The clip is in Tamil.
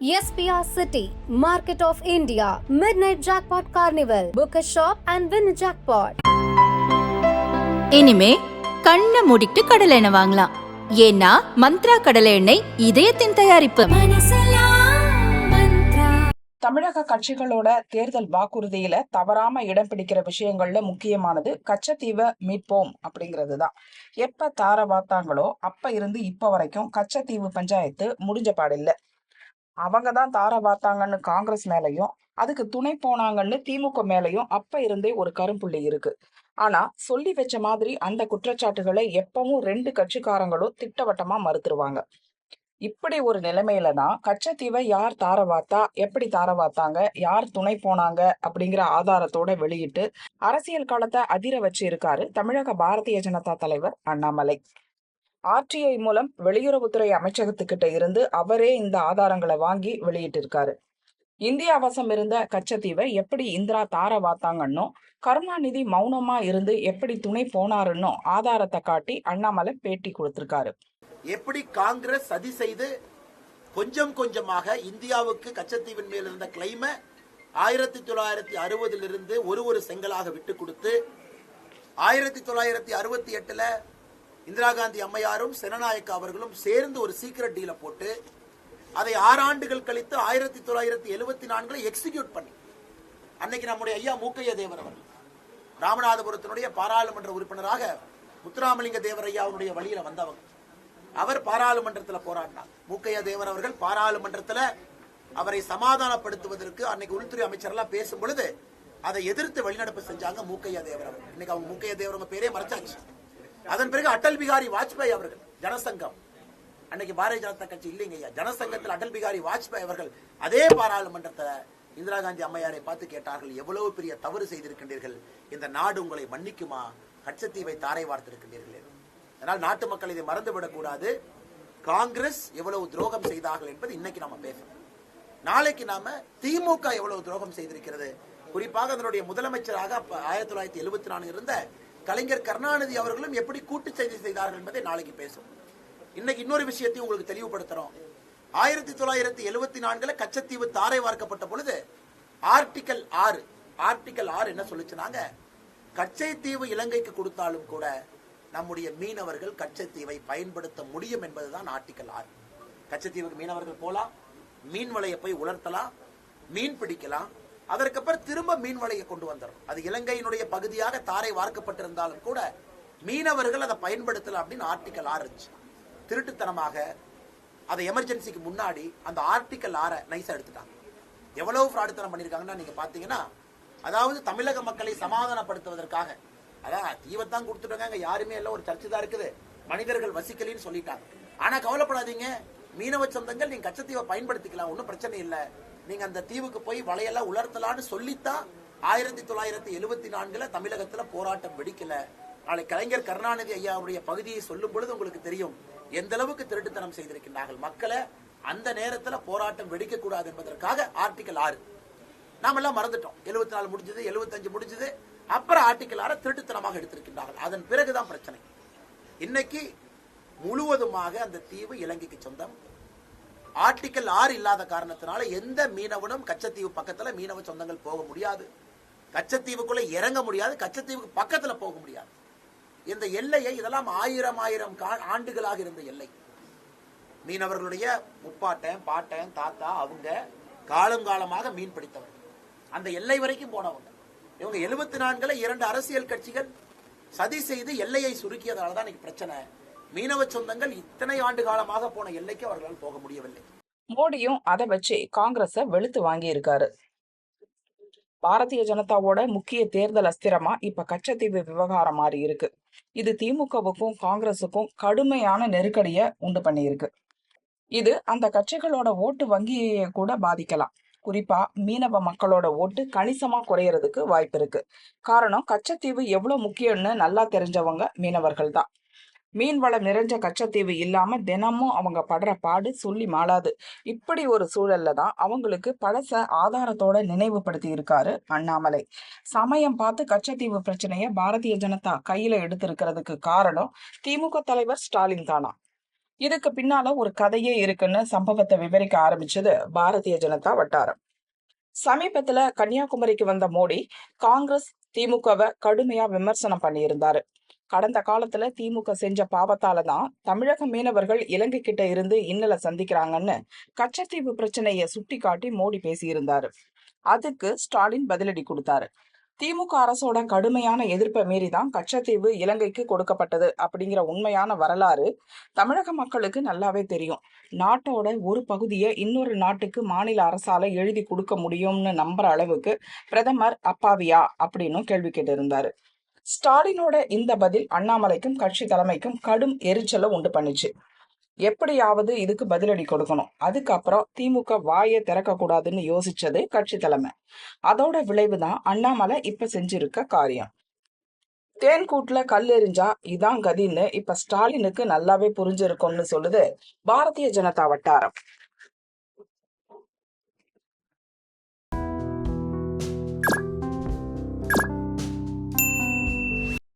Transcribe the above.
SPR City, Market of India, Midnight Jackpot Carnival. Book a shop and win a jackpot. இனிமே கண்ணை மூடிட்டு கடலை எண்ணெய் வாங்கலாம். ஏன்னா மந்த்ரா கடலை எண்ணெய் இதயத்தின் தயாரிப்பு. தமிழக கட்சிகளோட தேர்தல் வாக்குறுதியில தவறாம இடம் பிடிக்கிற விஷயங்கள்ல முக்கியமானது கச்சத்தீவை மீட்போம் அப்படிங்கிறது தான். எப்ப தார வார்த்தாங்களோ அப்ப இருந்து இப்ப வரைக்கும் கச்சத்தீவு பஞ்சாயத்து முடிஞ்ச பாடில்ல. அவங்க தான் தார வார்த்தாங்கன்னு காங்கிரஸ் மேலையும் அதுக்கு துணை போனாங்கன்னு திமுக மேலையும் அப்ப இருந்தே ஒரு கரும்புள்ளி இருக்கு. ஆனா சொல்லி வச்ச மாதிரி அந்த குற்றச்சாட்டுகளை எப்பவும் ரெண்டு கட்சிக்காரங்களும் திட்டவட்டமா மறுத்துருவாங்க. இப்படி ஒரு நிலைமையில தான் கச்சத்தீவை யார் தார வார்த்தா, எப்படி தார வார்த்தாங்க, யார் துணை போனாங்க அப்படிங்கிற ஆதாரத்தோட வெளியிட்டு அரசியல் காலத்தை அதிர வச்சு இருக்காரு தமிழக பாரதிய ஜனதா தலைவர் அண்ணாமலை. RTI மூலம் வெளியுறவுத்துறை அமைச்சகத்துக்கிட்ட இருந்து அவரே இந்த ஆதாரங்களை வாங்கி வெளியிட்டிருக்காரு. இந்தியா வசம் இருந்த கச்சத்தீவை எப்படி இந்திரா தார வார்த்தாங்கன்னும் கருணாநிதி மௌனமா இருந்து எப்படி துணை போனாருன்னு ஆதாரத்தை காட்டி அண்ணாமலை பேட்டி கொடுத்திருக்காரு. எப்படி காங்கிரஸ் சதி செய்து கொஞ்சம் கொஞ்சமாக இந்தியாவுக்கு கச்சத்தீவின் மேல் இருந்த கிளைமை 1960 ஒரு செங்கலாக விட்டு கொடுத்து 1968 இந்திரா காந்தி அம்மையாரும் செனநாயக்க அவர்களும் சேர்ந்து ஒரு சீக்கிரட் டீல போட்டு அதை 6 ஆண்டுகள் கழித்து 1974 எக்ஸிக்யூட் பண்ணி அன்னைக்கு நம்முடைய ஐயா மூக்கைய தேவர் அவர்கள் ராமநாதபுரத்தினுடைய பாராளுமன்ற உறுப்பினராக முத்துராமலிங்க தேவர் ஐயா அவருடைய வழியில வந்தவங்க. அவர் பாராளுமன்றத்தில் போராடினார். மூக்கையா தேவர் அவர்கள் பாராளுமன்றத்தில் அவரை சமாதானப்படுத்துவதற்கு அன்னைக்கு உள்துறை அமைச்சர்லாம் பேசும் பொழுது அதை எதிர்த்து வெளிநடப்பு செஞ்சாங்க மூக்கையா தேவர் அவர்கள். இன்னைக்கு அவங்க மூக்கையா தேவர் பேரே மறைச்சாச்சு. அதன் பிறகு அடல் பிகாரி வாஜ்பாய் அவர்கள் ஜனசங்கம், அன்னைக்கு பாரதிய ஜனதா கட்சி இல்லைங்க ஐயா, ஜனசங்கத்தில் அடல் பிகாரி வாஜ்பாய் அவர்கள் அதே பாராளுமன்றத்தில் இந்திரா காந்தி அம்மையாரை பார்த்து கேட்டார்கள், எவ்வளவு பெரிய தவறு செய்திருக்கின்றீர்கள், இந்த நாடு உங்களை மன்னிக்குமா, கச்சத்தீவை தாரை வார்த்திருக்கின்றீர்கள். அதனால் நாட்டு மக்கள் இதை மறந்துவிடக் கூடாது. காங்கிரஸ் எவ்வளவு துரோகம் செய்தார்கள் என்பது இன்னைக்கு நாம பேசணும். நாளைக்கு நாம திமுக எவ்வளவு துரோகம் செய்திருக்கிறது, குறிப்பாக அதனுடைய முதலமைச்சராக 1974 இருந்த கலைஞர் கருணாநிதி அவர்களும் எப்படி கூட்டு செய்தி செய்தார்கள் என்பதை நாளைக்கு பேசும். இன்னைக்கு இன்னொரு விஷயத்தையும் உங்களுக்கு தெளிவுபடுத்துறோம். 1974 கச்சத்தீவு தாரை வார்க்கப்பட்ட பொழுது ஆர்டிகல் 6 என்ன சொல்லுச்சுனாங்க, கச்சத்தீவு இலங்கைக்கு கொடுத்தாலும் கூட நம்முடைய மீனவர்கள் கச்சத்தீவை பயன்படுத்த முடியும் என்பதுதான் ஆர்டிகல் 6. கச்சத்தீவுக்கு மீனவர்கள் போலாம், மீன் வலையை போய் உலர்த்தலாம், மீன் பிடிக்கலாம், அதற்கப்புறம் திரும்ப மீன் வலையை கொண்டு வந்துடும். அது இலங்கையினுடைய பகுதியாக தாரை வார்க்கப்பட்டிருந்தாலும் கூட மீனவர்கள் அதை பயன்படுத்தலாம் அப்படின்னு ஆர்டிகல் 6 இருந்துச்சு. திருட்டுத்தனமாக அதை எமர்ஜென்சிக்கு முன்னாடி அந்த ஆர்டிகல் 6 நைஸா எடுத்துட்டாங்க. எவ்வளவு ஃப்ராடுத்தனம் பண்ணிருக்காங்கன்னா நீங்க பாத்தீங்கன்னா, அதாவது தமிழக மக்களை சமாதானப்படுத்துவதற்காக, அதான் தீவத்தான் கொடுத்துட்டாங்க, யாருமே எல்லாம் ஒரு சர்ச்சை தான் இருக்குது, மனிதர்கள் வசிக்கலின்னு சொல்லிட்டாங்க. ஆனா கவலைப்படாதீங்க, மீனவ சொந்தங்கள் நீங்க கச்சத்தீவை பயன்படுத்திக்கலாம், ஒன்னும் பிரச்சனை இல்லை, நீங்க அந்த தீவுக்கு போய் வலையெல்லாம் உலர்த்தலான்னு சொல்லித்தான் 1974 தமிழகத்துல போராட்டம் வெடிக்கல. நாளை கலைஞர் கருணாநிதி ஐயாவுடைய பகுதியை சொல்லும் பொழுது உங்களுக்கு தெரியும் எந்த அளவுக்கு திருட்டுத்தனம் செய்திருக்கிறார்கள். மக்களை அந்த நேரத்துல போராட்டம் வெடிக்க கூடாது என்பதற்காக ஆர்டிகல் 6 நாம எல்லாம் மறந்துட்டோம். 74 முடிஞ்சது, 75 முடிஞ்சது, அப்புறம் ஆர்டிகல் 6 திருட்டுத்தனமாக எடுத்திருக்கின்றார்கள். அதன் பிறகுதான் பிரச்சனை. இன்னைக்கு முழுவதுமாக அந்த தீவு இலங்கைக்கு சொந்தம். ஆர்டிகல் 6 இல்லாத காரணத்தினால எந்த மீனவனும் கச்சத்தீவு பக்கத்துல மீனவ சொந்தங்கள் போக முடியாது, கச்சத்தீவுக்குள்ள இறங்க முடியாது, கச்சத்தீவுக்கு பக்கத்துல போக முடியாது. இந்த எல்லையை, இதெல்லாம் 1000 ஆண்டுகளாக இருந்த எல்லை. மீனவர்களுடைய முப்பாட்டன், பாட்டன், தாத்தா அவங்க காலமாக மீன் பிடித்தவர்கள், அந்த எல்லை வரைக்கும் போனவங்க. இவங்க 74 2 அரசியல் கட்சிகள் சதி செய்து எல்லையை சுருக்கியதாலதான் இன்னைக்கு பிரச்சனை. மீனவ சொந்தங்கள் இத்தனை ஆண்டு காலமாக போன எல்லைக்கு அவர்களால் போக முடியவில்லை. மோடியும் அதை வச்சு காங்கிரஸ வெளுத்து வாங்கி இருக்காரு. பாரதிய ஜனதாவோட முக்கிய தேர்தல் அஸ்திரமா இப்ப கச்சத்தீவு விவகாரம் மாறி இருக்கு. இது திமுகவுக்கும் காங்கிரசுக்கும் கடுமையான நெருக்கடிய உண்டு பண்ணி இருக்கு. இது அந்த கட்சிகளோட ஓட்டு வங்கியை கூட பாதிக்கலாம். குறிப்பா மீனவ மக்களோட ஓட்டு கணிசமா குறையறதுக்கு வாய்ப்பு இருக்கு. காரணம், கச்சத்தீவு எவ்வளவு முக்கியம்னு நல்லா தெரிஞ்சவங்க மீனவர்கள் தான். மீன் வளம் நிறைஞ்ச கச்சத்தீவு இல்லாம தினமும் அவங்க படுற பாடு சொல்லி மாளாது. இப்படி ஒரு சூழல்ல தான் அவங்களுக்கு பழச ஆதாரத்தோட நினைவுபடுத்தி இருக்காரு அண்ணாமலை. சமயம் பார்த்து கச்சத்தீவு பிரச்சனைய பாரதிய ஜனதா கையில எடுத்திருக்கிறதுக்கு காரணம் திமுக தலைவர் ஸ்டாலின் தானா. இதுக்கு பின்னால ஒரு கதையே இருக்குன்னு சம்பவத்தை விவரிக்க ஆரம்பிச்சது பாரதிய ஜனதா வட்டாரம். சமீபத்துல கன்னியாகுமரிக்கு வந்த மோடி காங்கிரஸ் திமுகவை கடுமையா விமர்சனம் பண்ணியிருந்தாரு. கடந்த காலத்துல திமுக செஞ்ச பாவத்தாலதான் தமிழக மீனவர்கள் இலங்கை கிட்ட இருந்து இன்னலை சந்திக்கிறாங்கன்னு கச்சத்தீவு பிரச்சனைய சுட்டி காட்டி மோடி பேசியிருந்தாரு. அதுக்கு ஸ்டாலின் பதிலடி கொடுத்தாரு. திமுக அரசோட கடுமையான எதிர்ப்பை மீறிதான் கச்சத்தீவு இலங்கைக்கு கொடுக்கப்பட்டது அப்படிங்கிற உண்மையான வரலாறு தமிழக மக்களுக்கு நல்லாவே தெரியும். நாட்டோட ஒரு பகுதியை இன்னொரு நாட்டுக்கு மாநில அரசால எழுதி கொடுக்க முடியும்னு நம்புற அளவுக்கு பிரதமர் அப்பாவியா அப்படின்னு கேள்வி கேட்டிருந்தாரு. ஸ்டாலினோட இந்த பதில் அண்ணாமலைக்கும் கட்சி தலைமைக்கும் கடும் எரிச்சலை உண்டு பண்ணுச்சு. எப்படியாவது இதுக்கு பதிலடி கொடுக்கணும், அதுக்கப்புறம் திமுக வாயை திறக்க கூடாதுன்னு யோசிச்சது கட்சி தலைமை. அதோட விளைவுதான் அண்ணாமலை இப்ப செஞ்சிருக்க காரியம். தேன்கூட்டுல கல் எறிஞ்சா இதான் கதின்னு இப்ப ஸ்டாலினுக்கு நல்லாவே புரிஞ்சிருக்கும்னு சொல்லுது பாரதிய ஜனதா வட்டாரம்.